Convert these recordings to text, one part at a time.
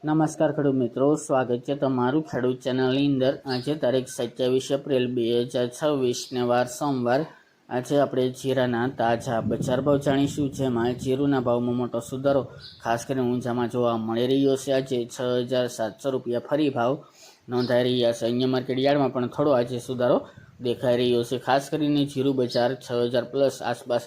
નમસ્કાર ખેડૂત મિત્રો, સ્વાગત છે તમારું ખેડૂત ચેનલની અંદર। આજે તારીખ 27 એપ્રિલ 2026 ને વાર સોમવાર। આજે આપણે જીરાના તાજા બજાર ભાવ જાણીશું, જેમાં જીરુના ભાવમાં મોટો સુધારો ખાસ કરીને ઊંઝામાં જોવા મળી રહ્યો છે। આજે 6,700 રૂપિયા ફરી ભાવ નોંધાઈ રહ્યા છે। અન્ય માર્કેટ યાર્ડમાં પણ થોડો આજે સુધારો દેખાઈ રહ્યો છે। ખાસ કરીને જીરું બજાર 6,000 પ્લસ આસપાસ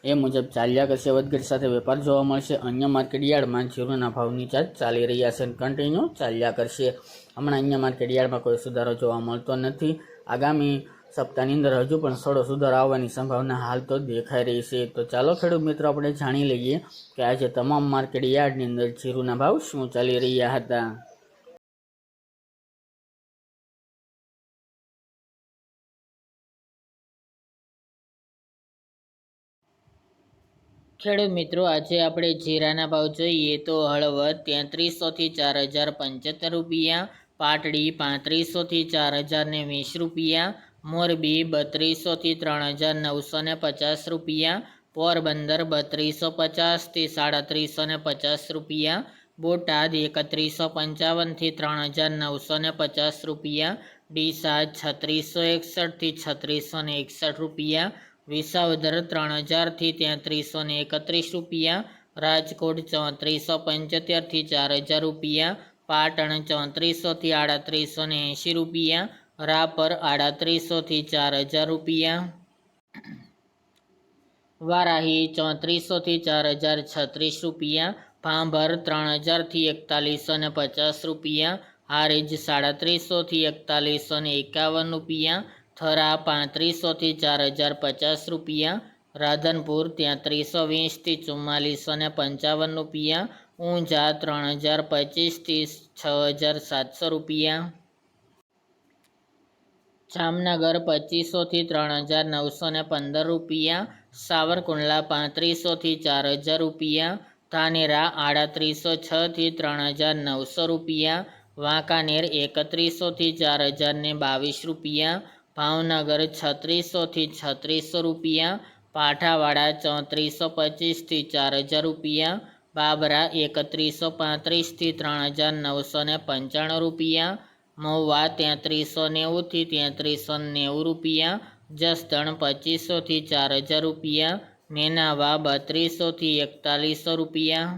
એ મુજબ ચાલ્યા કરશે। વધઘટ સાથે વેપાર જોવા મળશે। અન્ય માર્કેટ યાર્ડમાં જીરુના ભાવ નીચા ચાલી રહ્યા છે, કન્ટિન્યુ ચાલ્યા કરશે। હમણાં અન્ય માર્કેટ યાર્ડમાં કોઈ સુધારો જોવા મળતો નથી। આગામી સપ્તાહની અંદર હજુ પણ થોડો સુધારો આવવાની સંભાવના હાલ તો દેખાઈ રહી છે। તો ચાલો ખેડૂત મિત્રો, આપણે જાણી લઈએ કે આજે તમામ માર્કેટ યાર્ડની અંદર જીરુના ભાવ શું ચાલી રહ્યા હતા। ખેડૂત મિત્રો, આજે આપણે જીરાના ભાવ જોઈએ તો હળવદ 3300 થી 4,075 રૂપિયા, પાટડી 3500 થી 4,020 રૂપિયા, મોરબી 3200 થી 3,950 રૂપિયા, પોરબંદર 3250 થી 3,350 રૂપિયા, બોટાદ 3155 થી 3,950 રૂપિયા, ડીસા 3661 થી 3661 રૂપિયા, વિસાવદર 3,000 થી 3,331 રૂપિયા, રાજકોટ 3,475 થી 4,000 રૂપિયા, પાટણ 3,400 થી 3,880 રૂપિયા, રાપર 3,800 થી 4,000 રૂપિયા, વારાહી 3,400 થી 4,036 રૂપિયા, ભાંભર 3,000 થી 4,150 રૂપિયા, હારીજ 3,500 થી 4,151 રૂપિયા, થરા 3,500 થી 4,050 રૂપિયા, રાધનપુર 3,320 થી 4,455 રૂપિયા, ઊંઝા 3,025 થી 6,700 રૂપિયા, જામનગર 2,500 થી 3,915 રૂપિયા, સાવરકુંડલા 3,500 થી 4,000 રૂપિયા, ધાનેરા 3,806 થી 3,900 રૂપિયા, વાંકાનેર 3,100 થી 4,022 રૂપિયા, ભાવનગર 3,600 થી 3,600 રૂપિયા, પાઠાવાડા 3,425 થી 4,000 રૂપિયા, બાબરા 3,135 થી 3,995 રૂપિયા, મહુવા 3,390 થી 3,390 રૂપિયા, જસદણ 2,500 થી 4,000 રૂપિયા, નેનાવા 3,200 થી 4,100 રૂપિયા,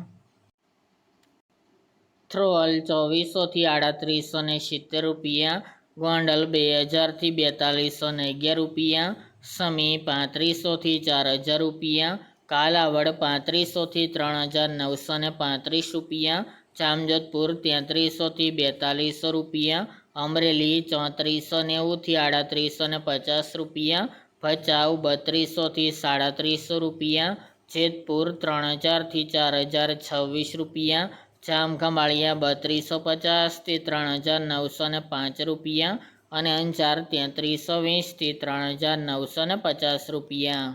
થ્રોલ 2,400 થી 3,870 રૂપિયા, ગોંડલ 2,000 થી 4,211 રૂપિયા, સમી 3,500 થી 4,000 રૂપિયા, કાલાવડ 3,500 થી 3,935 રૂપિયા, જામજોધપુર 3,300 થી 4,200 રૂપિયા, અમરેલી 3,490 થી 3,350 રૂપિયા, ભચાઉ 3,200 થી 3,350 રૂપિયા, જેતપુર 3,000 થી 4,026 રૂપિયા, જામખંભાળિયા 3,250 થી 3,905 રૂપિયા અને અંજાર 3,320 થી 3,950 રૂપિયા।